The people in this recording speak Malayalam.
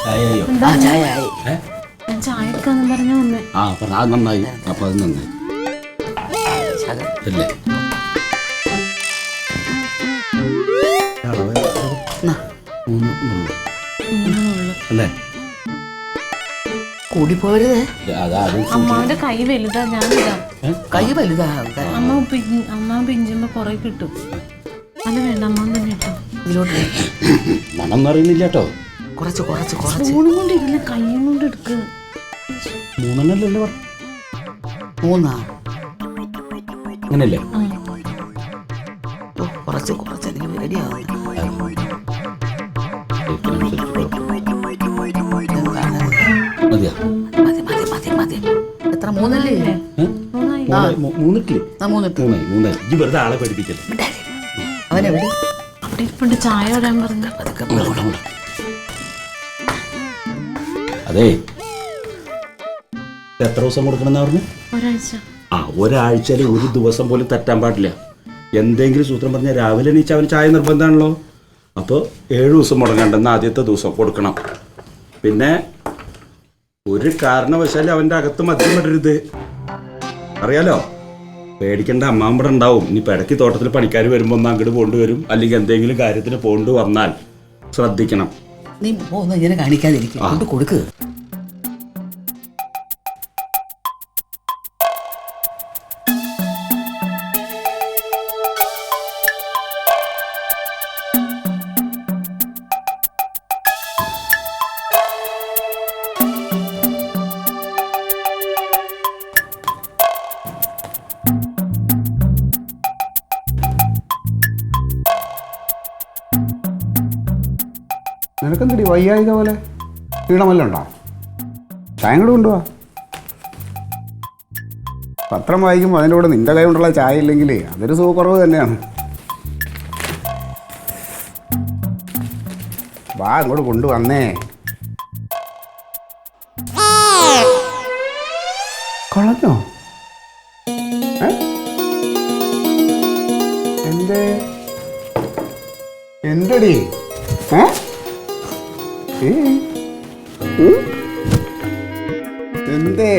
ചായയോ? ചായ ആയി. ചായ എടുക്കാന്ന് പറഞ്ഞ വന്നേ. അത് നന്നായി. അപ്പൊ അത് നന്നായി അല്ലേ? അല്ലേ? കൂടി പോരുതേ. അമ്മാവിന്റെ കൈ വലുതാ, ഞാൻ ഇടാം. കൈ വലുതാ. അമ്മ പിഞ്ചുമ്പോ കൊറേ കിട്ടും. അല്ല വേണ്ട, അമ്മ തന്നെ ഇട്ടോ. ഇതിലോട്ട് മണം അറിയുന്നില്ല കേട്ടോ. കുറച്ച് സ്പൂണും കൊണ്ട് ഇടില്ല, കൈയും കൊണ്ട് എടുക്ക്. 3 എണ്ണല്ലേ? 3 അങ്ങനല്ലേ? കുറച്ച് എനിക്ക് റെഡിയാവും. മതിയാ? മതി. എത്ര? 3 അല്ലേ? 3 ഇട്ടില്ലേ? 3 ഇജ്ജ് വെറുതെ ആളെ പഠിപ്പിക്കല്ലേ. അവനെവിടെ? അവിടെ ഇപ്പണ്ട് ചായ വരാൻ പറഞ്ഞു. അതെ, എത്ര ദിവസം കൊടുക്കണമെന്ന് പറഞ്ഞു? ഒരാഴ്ച. ഒരാഴ്ചയിൽ ഒരു ദിവസം പോലും തെറ്റാൻ പാടില്ല. എന്തെങ്കിലും സൂത്രം പറഞ്ഞാൽ രാവിലെ എണീച്ച് അവന് ചായ നിർബന്ധമാണല്ലോ. അപ്പോൾ 7 ദിവസം മുടങ്ങണ്ടെന്ന് ആദ്യത്തെ ദിവസം കൊടുക്കണം. പിന്നെ ഒരു കാരണവശാലും അവൻ്റെ അകത്ത് മദ്യം ഇടരുത്. അറിയാലോ? പേടിക്കേണ്ട, അമ്മാമ്പടെ ഉണ്ടാവും. ഇനി ഇടയ്ക്ക് തോട്ടത്തിൽ പണിക്കാർ വരുമ്പോൾ ഒന്ന് അങ്ങോട്ട് കൊണ്ടുവരും, അല്ലെങ്കിൽ എന്തെങ്കിലും കാര്യത്തിന് പോണ്ടു വന്നാൽ ശ്രദ്ധിക്കണം. നീ ഒന്ന് ഇങ്ങനെ കാണിക്കാതിരിക്കും, കൊണ്ട് കൊടുക്ക്. നിനക്കെന്തടി വയ്യായിക പോലെ ക്ഷീണമല്ല ഉണ്ടോ? ചായ കൂടെ കൊണ്ടുപോവാ. പത്രം വായിക്കുമ്പോൾ അതിൻ്റെ കൂടെ നിൻ്റെ കൈ കൊണ്ടുള്ള ചായ ഇല്ലെങ്കിൽ അതൊരു സുഖക്കുറവ് തന്നെയാണ്. വാ, അങ്ങോട്ട് കൊണ്ടുവന്നേ. കളഞ്ഞോ? എന്തടി? എന്തേ?